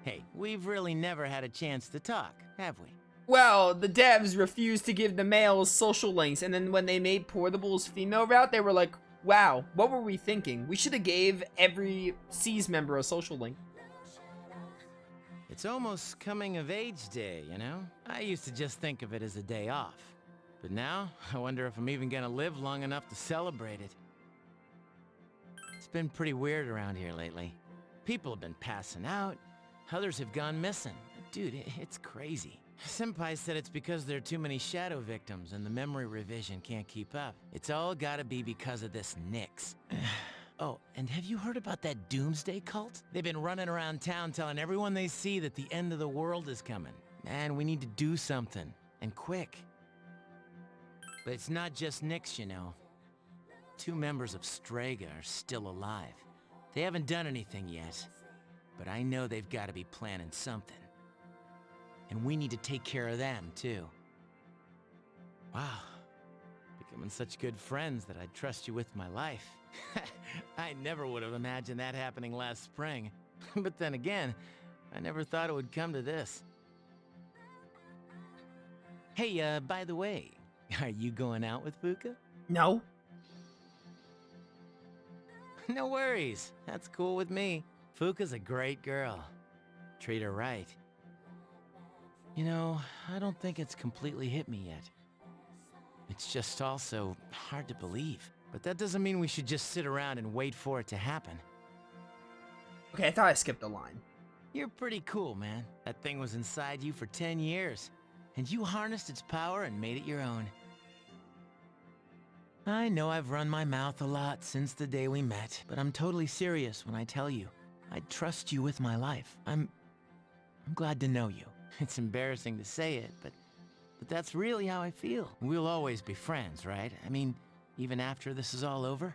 Hey, we've really never had a chance to talk, have we? Well, the devs refused to give the males social links, and then when they made Portable's female route, they were like, wow, what were we thinking? We should have gave every C's member a social link. It's almost coming of age day, you know? I used to just think of it as a day off. But now, I wonder if I'm even gonna live long enough to celebrate it. It's been pretty weird around here lately. People have been passing out, others have gone missing. Dude, it's crazy. Senpai said it's because there are too many shadow victims and the memory revision can't keep up. It's all gotta be because of this Nyx. Oh, and have you heard about that doomsday cult? They've been running around town telling everyone they see that the end of the world is coming. Man, we need to do something, and quick. But it's not just Nyx, you know. 2 members of Strega are still alive. They haven't done anything yet, but I know they've got to be planning something. And we need to take care of them, too. Wow. Becoming such good friends that I'd trust you with my life. I never would have imagined that happening last spring. But then again, I never thought it would come to this. Hey, by the way, are you going out with Fuka? No. No worries. That's cool with me. Fuka's a great girl. Treat her right. You know, I don't think it's completely hit me yet. It's just also hard to believe. But that doesn't mean we should just sit around and wait for it to happen. Okay, I thought I skipped a line. You're pretty cool, man. That thing was inside you for 10 years. And you harnessed its power and made it your own. I know I've run my mouth a lot since the day we met, but I'm totally serious when I tell you. I trust you with my life. I'm glad to know you. It's embarrassing to say it, but that's really how I feel. We'll always be friends, right? I mean, even after this is all over?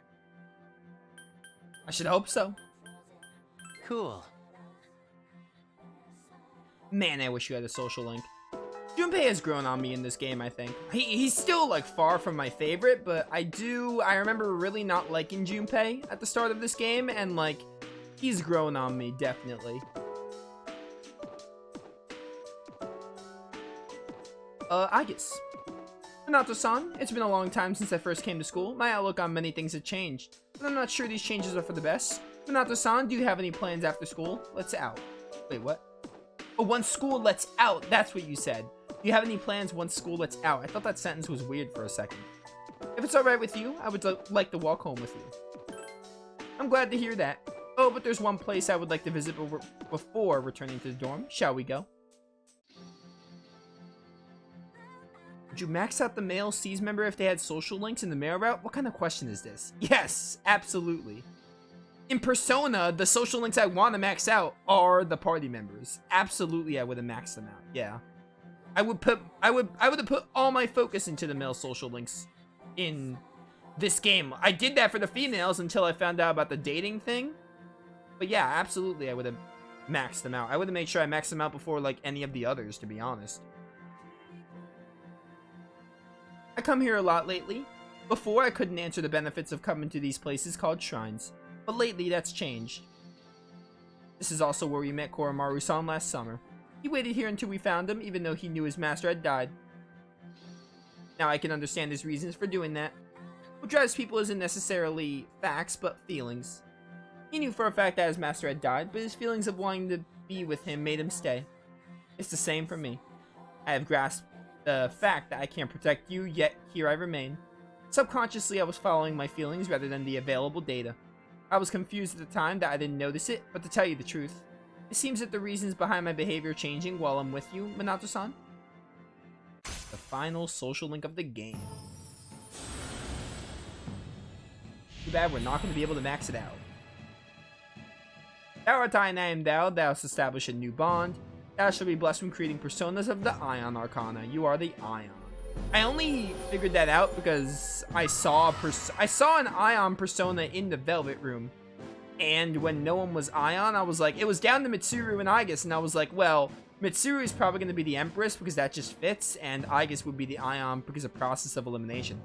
I should hope so. Cool. Man, I wish you had a social link. Junpei has grown on me in this game, I think. He's still, like, far from my favorite, but I remember really not liking Junpei at the start of this game, and, like, he's grown on me, definitely. Aigis. Minato-san, it's been a long time since I first came to school. My outlook on many things have changed, but I'm not sure these changes are for the best. Minato-san, do you have any plans after school? Let's out. Wait, what? Oh, once school lets out, that's what you said. Do you have any plans once school lets out? I thought that sentence was weird for a second. If it's alright with you, I would like to walk home with you. I'm glad to hear that. Oh, but there's one place I would like to visit before returning to the dorm. Shall we go? Would you max out the male C's member if they had social links in the mail route? What kind of question is this? Yes, absolutely. In Persona, the social links I want to max out are the party members. Absolutely, I would have maxed them out. Yeah. I would have put all my focus into the male social links in this game. I did that for the females until I found out about the dating thing. But yeah, absolutely, I would have maxed them out. I would have made sure I maxed them out before, like, any of the others, to be honest. I come here a lot lately. Before, I couldn't answer the benefits of coming to these places called shrines. But lately, that's changed. This is also where we met Koromaru-san last summer. He waited here until we found him, even though he knew his master had died. Now I can understand his reasons for doing that. What drives people isn't necessarily facts, but feelings. He knew for a fact that his master had died, but his feelings of wanting to be with him made him stay. It's the same for me. I have grasped the fact that I can't protect you, yet here I remain. Subconsciously, I was following my feelings rather than the available data. I was confused at the time that I didn't notice it, but to tell you the truth, it seems that the reasons behind my behavior changing while I'm with you, Minato-san. The final social link of the game. Too bad we're not going to be able to max it out. Thou art I and I am thou, thou hast established a new bond. Thou shalt be blessed from creating personas of the Ion Arcana. You are the Ion. I only figured that out because I saw an Ion persona in the Velvet Room. And when no one was Ion, I was like, it was down to Mitsuru and Aigis, and I was like, well, Mitsuru is probably going to be the Empress because that just fits, and Aigis would be the Ion because of process of elimination.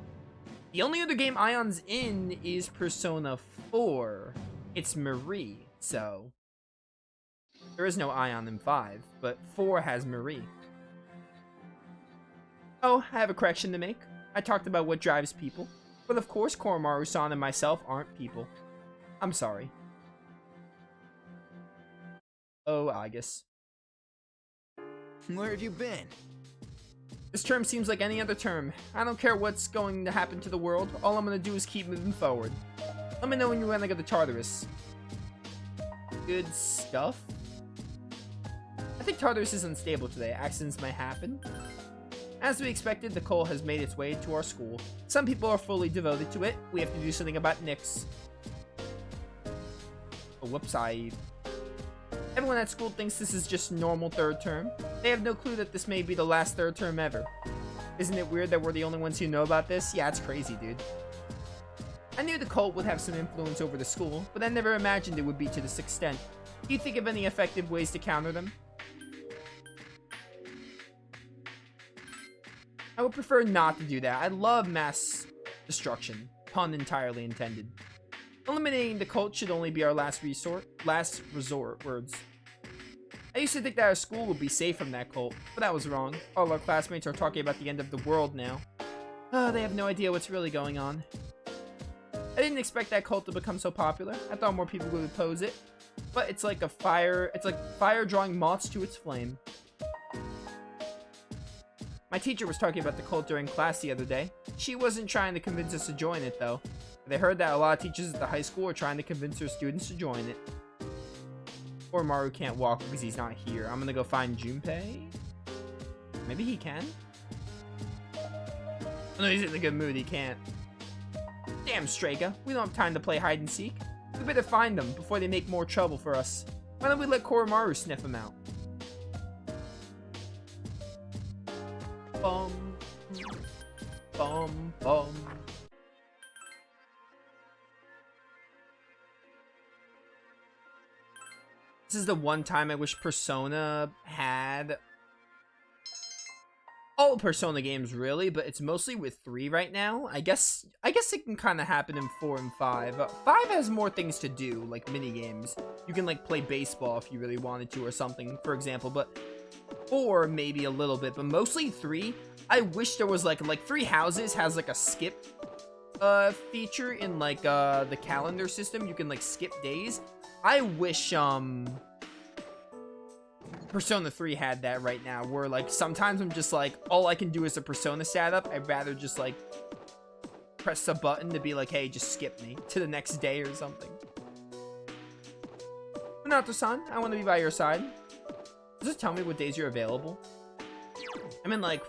The only other game Ion's in is Persona 4. It's Marie, so... There is no Ion in 5, but 4 has Marie. Oh, I have a correction to make. I talked about what drives people, but of course Koromaru-san and myself aren't people. I'm sorry. Oh, Aigis. Where have you been? This term seems like any other term. I don't care what's going to happen to the world. All I'm gonna do is keep moving forward. Let me know when you're gonna go to Tartarus. Good stuff. I think Tartarus is unstable today. Accidents might happen. As we expected, the coal has made its way to our school. Some people are fully devoted to it. We have to do something about Nyx. Oh, whoops, Everyone at school thinks this is just normal third term. They have no clue that this may be the last third term ever. Isn't it weird that we're the only ones who know about this? Yeah, it's crazy, dude. I knew the cult would have some influence over the school, but I never imagined it would be to this extent. Do you think of any effective ways to counter them? I would prefer not to do that. I love mass destruction. Pun entirely intended. Eliminating the cult should only be our last resort words. I used to think that our school would be safe from that cult, but that was wrong. All our classmates are talking about the end of the world now. They have no idea what's really going on. I didn't expect that cult to become so popular. I thought more people would oppose it. But it's like fire drawing moths to its flame. My teacher was talking about the cult during class the other day. She wasn't trying to convince us to join it, though. They heard that a lot of teachers at the high school are trying to convince their students to join it. Koromaru can't walk because he's not here. I'm gonna go find Junpei. Maybe he can? Oh, no, he's in a good mood. He can't. Damn, Strega. We don't have time to play hide and seek. We better find them before they make more trouble for us. Why don't we let Koromaru sniff them out? Bum. Bum. Bum. This is the one time I wish Persona had all Persona games, really, but it's mostly with 3 right now. I guess it can kind of happen in 4 and 5. 5 has more things to do, like mini games. You can like play baseball if you really wanted to or something, for example, but 4 maybe a little bit, but mostly 3. I wish there was like Three Houses has like a skip feature in like the calendar system. You can like skip days. I wish Persona 3 had that right now, where like sometimes I'm just like, all I can do is a Persona setup. I'd rather just like press a button to be like, hey, just skip me to the next day or something. Minato-san, I want to be by your side. Does it tell me what days you're available? I mean, like,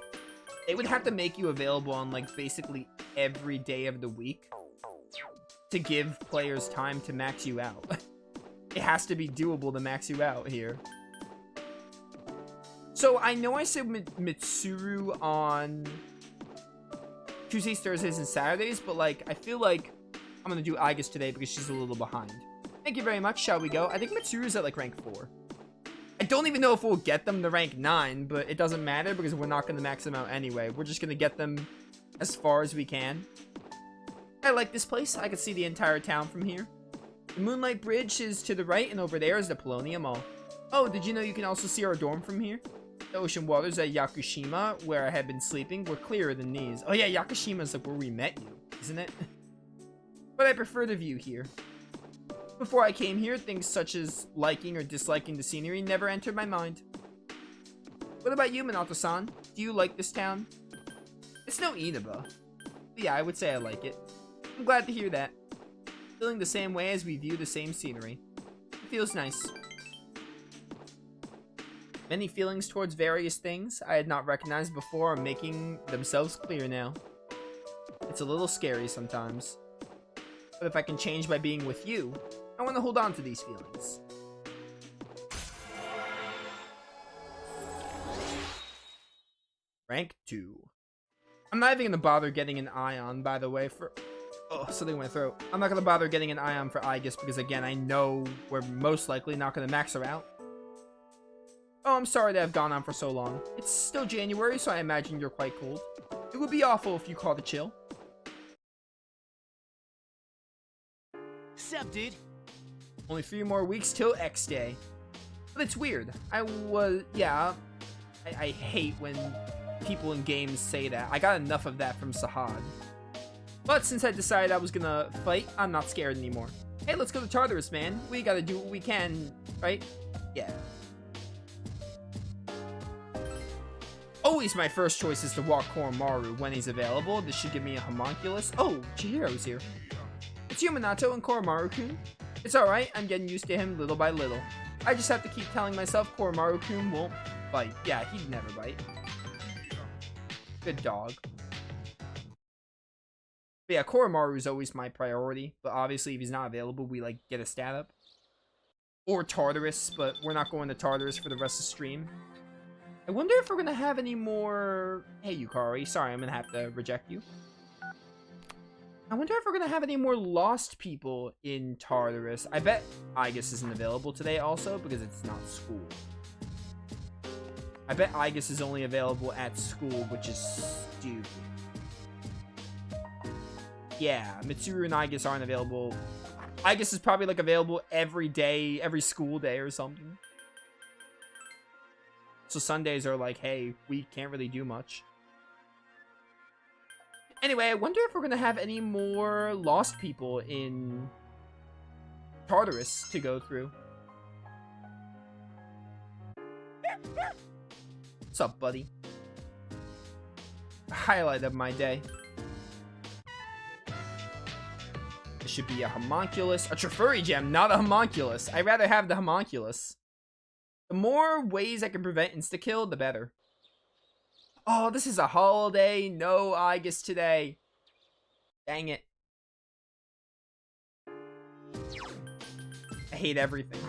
they would have to make you available on like basically every day of the week to give players time to max you out. It has to be doable to max you out here. So I know I said Mitsuru on Tuesdays, Thursdays, and Saturdays, but like I feel like I'm gonna do Aigis today because she's a little behind. Thank you very much. Shall we go? I think Mitsuru's at like rank 4. I don't even know if we'll get them to rank 9, but it doesn't matter because we're not gonna max them out anyway. We're just gonna get them as far as we can. I like this place. I can see the entire town from here. The Moonlight Bridge is to the right, and over there is the Polonium Mall. Oh, did you know you can also see our dorm from here? The ocean waters at Yakushima, where I had been sleeping, were clearer than these. Oh yeah, Yakushima's like where we met you, isn't it? But I prefer the view here. Before I came here, things such as liking or disliking the scenery never entered my mind. What about you, Minato-san? Do you like this town? It's no Inaba. But yeah, I would say I like it. I'm glad to hear that. Feeling the same way as we view the same scenery. It feels nice. Many feelings towards various things I had not recognized before are making themselves clear now. It's a little scary sometimes. But if I can change by being with you, I want to hold on to these feelings. Rank 2. I'm not even going to bother getting an Ion, by the way, for... Oh, something in my throat. I'm not going to bother getting an Ion for Aigis because, again, I know we're most likely not going to max her out. Oh, I'm sorry that I've gone on for so long. It's still January, so I imagine you're quite cold. It would be awful if you called it chill. Sup, dude? Only 3 more weeks till X Day. But it's weird. I hate when people in games say that. I got enough of that from Sahad. But since I decided I was gonna fight, I'm not scared anymore. Hey, let's go to Tartarus, man. We gotta do what we can, right? Yeah. Always my first choice is to walk Koromaru when he's available. This should give me a homunculus. Oh, Chihiro's here. It's you, Minato and Koromaru-kun. It's alright, I'm getting used to him little by little. I just have to keep telling myself Koromaru-kun won't bite. Yeah, he'd never bite. Good dog. But yeah, Koromaru's always my priority. But obviously, if he's not available, we, like, get a stat up. Or Tartarus, but we're not going to Tartarus for the rest of the stream. I wonder if we're going to have any more... Hey, Yukari. Sorry, I'm going to have to reject you. I wonder if we're going to have any more lost people in Tartarus. I bet Aigis isn't available today also because it's not school. I bet Aigis is only available at school, which is stupid. Yeah, Mitsuru and Aigis aren't available. Aigis is probably like available every day, every school day or something. So Sundays are like, hey, we can't really do much. Anyway, I wonder if we're going to have any more lost people in Tartarus to go through. What's up, buddy? Highlight of my day. This should be a homunculus. A Trifuri gem, not a homunculus. I'd rather have the homunculus. The more ways I can prevent insta-kill, the better. Oh, this is a holiday. No Aigis today. Dang it. I hate everything.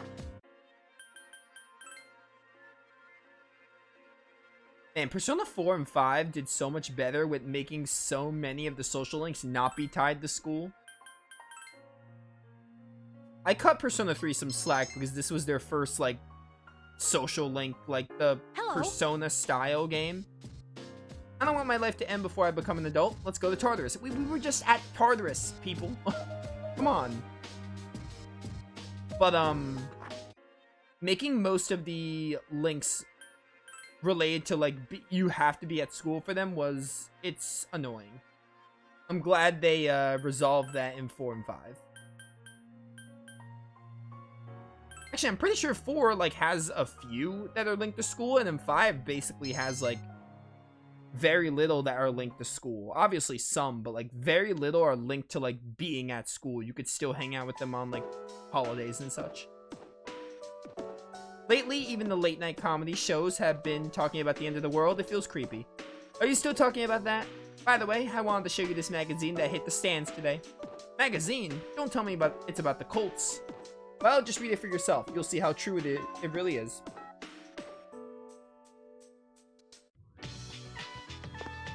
Man, Persona 4 and 5 did so much better with making so many of the social links not be tied to school. I cut Persona 3 some slack because this was their first, like, social link, like the Persona style game. I don't want my life to end before I become an adult. Let's go to Tartarus. We were just at Tartarus, people. Come on. But, making most of the links related to, like, you have to be at school for them it's annoying. I'm glad they, resolved that in 4 and 5. Actually, I'm pretty sure 4, like, has a few that are linked to school, and then 5 basically has, like, very little that are linked to school. Obviously some, but, like, very little are linked to, like, being at school. You could still hang out with them on, like, holidays and such. Lately, even the late-night comedy shows have been talking about the end of the world. It feels creepy. Are you still talking about that? By the way, I wanted to show you this magazine that hit the stands today. Magazine? Don't tell me it's about the Colts. Well, just read it for yourself. You'll see how true it really is.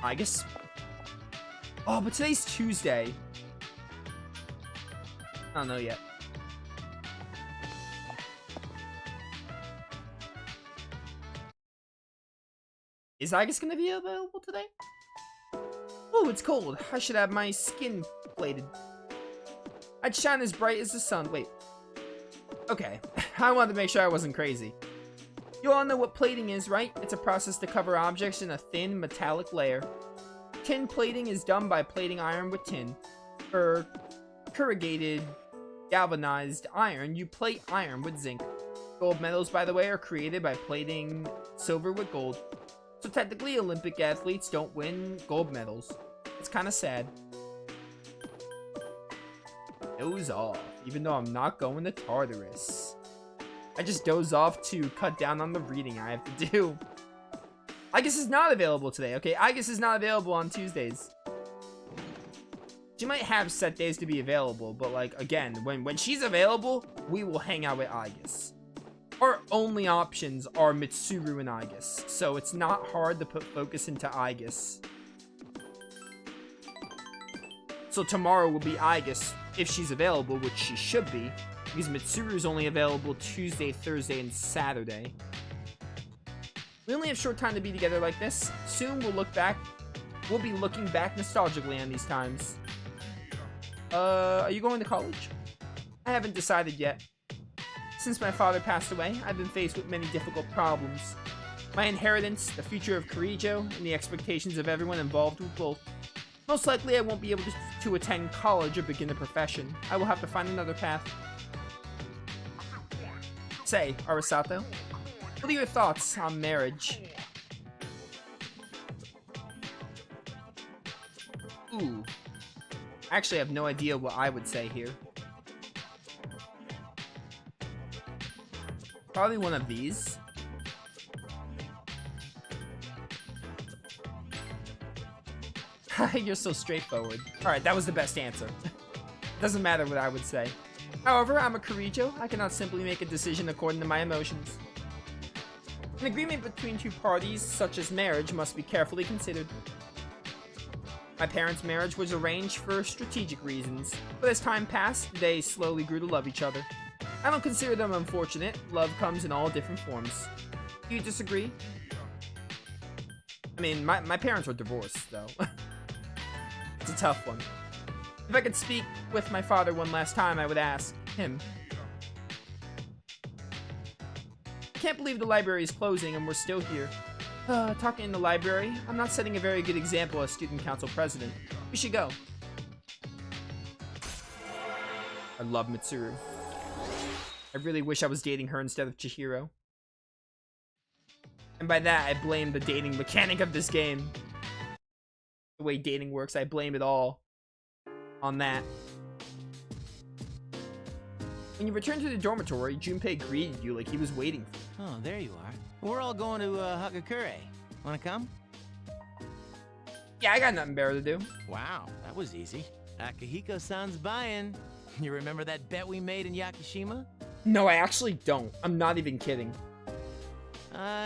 Aigis. Oh, but today's Tuesday. I don't know yet. Is Aigis gonna be available today? Oh, it's cold. I should have my skin plated. I'd shine as bright as the sun. Wait. Okay. I wanted to make sure I wasn't crazy. You all know what plating is, right? It's a process to cover objects in a thin, metallic layer. Tin plating is done by plating iron with tin. For corrugated, galvanized iron, you plate iron with zinc. Gold medals, by the way, are created by plating silver with gold. So technically, Olympic athletes don't win gold medals. It's kind of sad. Doze off, even though I'm not going to Tartarus. I just doze off to cut down on the reading I have to do. Aigis is not available today. Okay, Aigis is not available on Tuesdays. She might have set days to be available, but like, again, when she's available, we will hang out with Aigis. Our only options are Mitsuru and Aigis, so it's not hard to put focus into Aigis. So tomorrow will be Aigis, if she's available, which she should be, because Mitsuru is only available Tuesday, Thursday, and Saturday. We only have short time to be together like this. Soon we'll be looking back nostalgically on these times. Are you going to college? I haven't decided yet. Since my father passed away, I've been faced with many difficult problems. My inheritance, the future of Kirijo, and the expectations of everyone involved with both. Most likely I won't be able to attend college or begin a profession. I will have to find another path. Say, Arisato, what are your thoughts on marriage? Ooh. I actually have no idea what I would say here. Probably one of these. You're so straightforward. Alright, that was the best answer. Doesn't matter what I would say. However, I'm a Kirijo. I cannot simply make a decision according to my emotions. An agreement between two parties, such as marriage, must be carefully considered. My parents' marriage was arranged for strategic reasons, but as time passed, they slowly grew to love each other. I don't consider them unfortunate. Love comes in all different forms. Do you disagree? I mean, my parents were divorced, though. It's a tough one. If I could speak with my father one last time, I would ask him. I can't believe the library is closing and we're still here. Talking in the library, I'm not setting a very good example as student council president. We should go. I love Mitsuru. I really wish I was dating her instead of Chihiro. And by that, I blame the dating mechanic of this game. The way dating works, I blame it all on that. When you returned to the dormitory, Junpei greeted you like he was waiting for you. Oh, there you are. We're all going to Hagakure. Wanna come? Yeah, I got nothing better to do. Wow, that was easy. Akihiko-san's buying. You remember that bet we made in Yakushima? No, I actually don't. I'm not even kidding.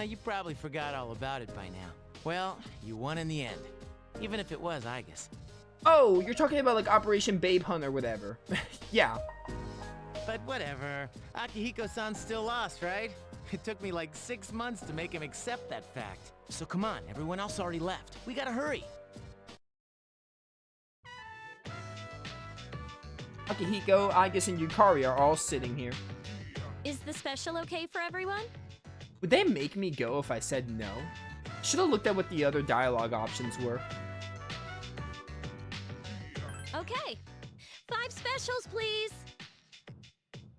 You probably forgot all about it by now. Well, you won in the end. Even if it was Aigis. Oh, you're talking about like Operation Babe Hunt or whatever. Yeah. But whatever. Akihiko-san's still lost, right? It took me like 6 months to make him accept that fact. So come on, everyone else already left. We gotta hurry. Akihiko, Aigis, and Yukari are all sitting here. Is the special okay for everyone? Would they make me go if I said no? Should have looked at what the other dialogue options were. Okay. 5 specials, please.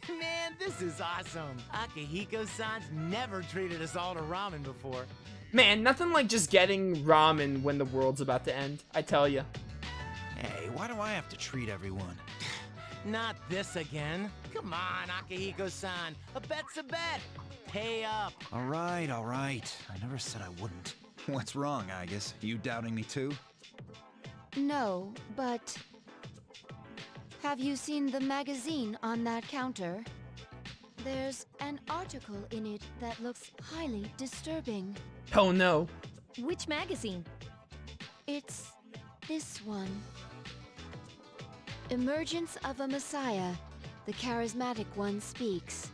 Man, this is awesome. Akihiko-san's never treated us all to ramen before. Man, nothing like just getting ramen when the world's about to end, I tell ya. Hey, why do I have to treat everyone? Not this again. Come on, Akihiko-san. A bet's a bet. Pay up. All right. I never said I wouldn't. What's wrong, Aigis? You doubting me too? No, but... Have you seen the magazine on that counter? There's an article in it that looks highly disturbing. Oh no. Which magazine? It's this one. Emergence of a Messiah. The charismatic one speaks.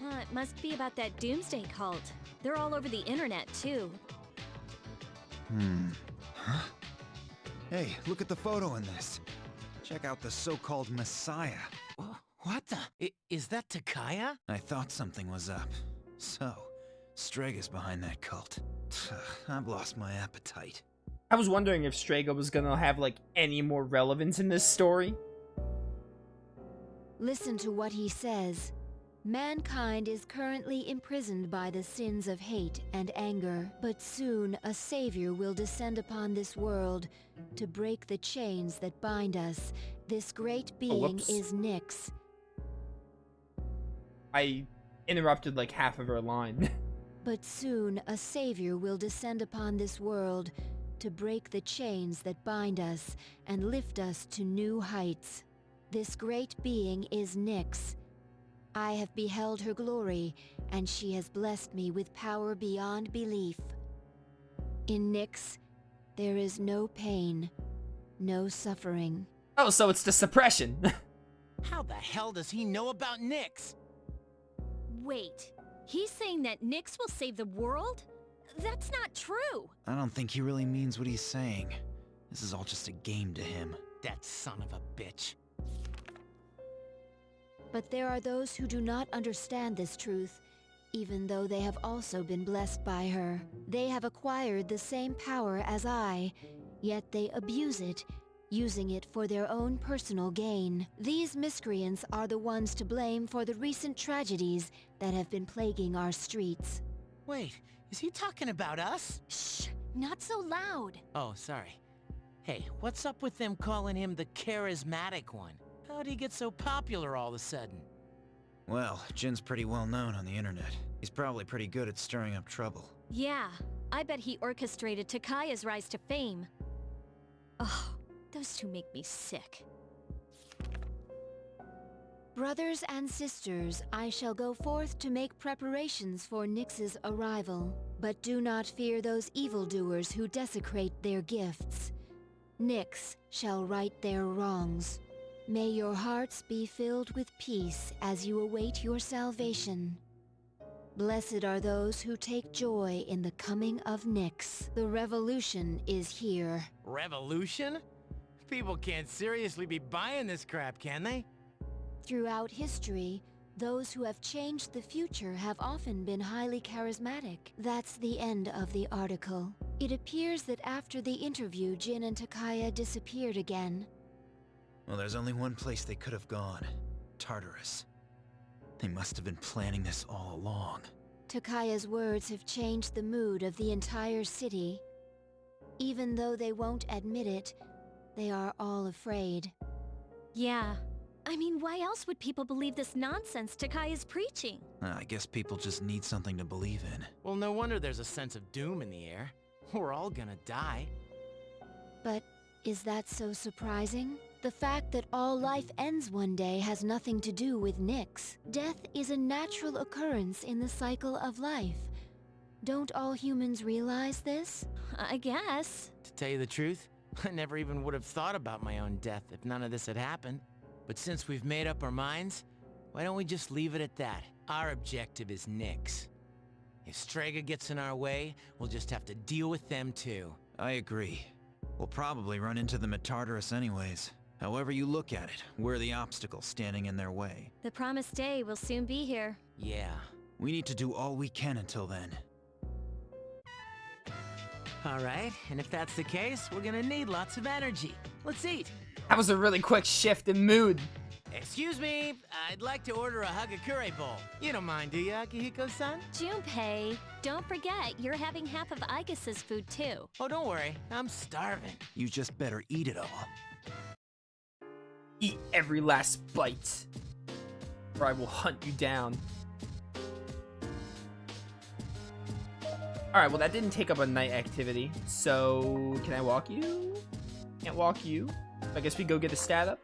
Huh, it must be about that doomsday cult. They're all over the internet, too. Huh? Hey, look at the photo in this. Check out the so-called Messiah. What the? Is that Takaya? I thought something was up. So, Strega's behind that cult. I've lost my appetite. I was wondering if Strega was gonna have like any more relevance in this story. Listen to what he says. Mankind is currently imprisoned by the sins of hate and anger, but soon a savior will descend upon this world to break the chains that bind us. This great being is Nyx. I interrupted like half of her line. But soon a savior will descend upon this world to break the chains that bind us and lift us to new heights. This great being is Nyx. I have beheld her glory, and she has blessed me with power beyond belief. In Nyx, there is no pain, no suffering. Oh, so it's the suppression. How the hell does he know about Nyx? Wait, he's saying that Nyx will save the world? That's not true! I don't think he really means what he's saying. This is all just a game to him. That son of a bitch. But there are those who do not understand this truth, even though they have also been blessed by her. They have acquired the same power as I, yet they abuse it, using it for their own personal gain. These miscreants are the ones to blame for the recent tragedies that have been plaguing our streets. Wait, is he talking about us? Shh, not so loud. Oh, sorry. Hey, what's up with them calling him the charismatic one? How'd he get so popular all of a sudden? Well, Jin's pretty well known on the internet. He's probably pretty good at stirring up trouble. Yeah, I bet he orchestrated Takaya's rise to fame. Oh, those two make me sick. Brothers and sisters, I shall go forth to make preparations for Nyx's arrival. But do not fear those evildoers who desecrate their gifts. Nyx shall right their wrongs. May your hearts be filled with peace as you await your salvation. Blessed are those who take joy in the coming of Nyx. The revolution is here. Revolution? People can't seriously be buying this crap, can they? Throughout history, those who have changed the future have often been highly charismatic. That's the end of the article. It appears that after the interview, Jin and Takaya disappeared again. Well, there's only one place they could have gone. Tartarus. They must have been planning this all along. Takaya's words have changed the mood of the entire city. Even though they won't admit it, they are all afraid. Yeah. I mean, why else would people believe this nonsense Takaya's preaching? I guess people just need something to believe in. Well, no wonder there's a sense of doom in the air. We're all gonna die. But is that so surprising? The fact that all life ends one day has nothing to do with Nyx. Death is a natural occurrence in the cycle of life. Don't all humans realize this? I guess. To tell you the truth, I never even would have thought about my own death if none of this had happened. But since we've made up our minds, why don't we just leave it at that? Our objective is Nyx. If Strega gets in our way, we'll just have to deal with them too. I agree. We'll probably run into them at Tartarus anyways. However you look at it, we're the obstacle standing in their way. The promised day will soon be here. Yeah. We need to do all we can until then. Alright, and if that's the case, we're gonna need lots of energy. Let's eat! That was a really quick shift in mood. Excuse me, I'd like to order a Hagakure bowl. You don't mind, do you, Akihiko-san? Junpei, don't forget, you're having half of Aigis' food too. Oh, don't worry, I'm starving. You just better eat it all. Eat every last bite, or I will hunt you down. Alright, well that didn't take up a night activity, so can I walk you? Can't walk you. I guess we go get a stat up.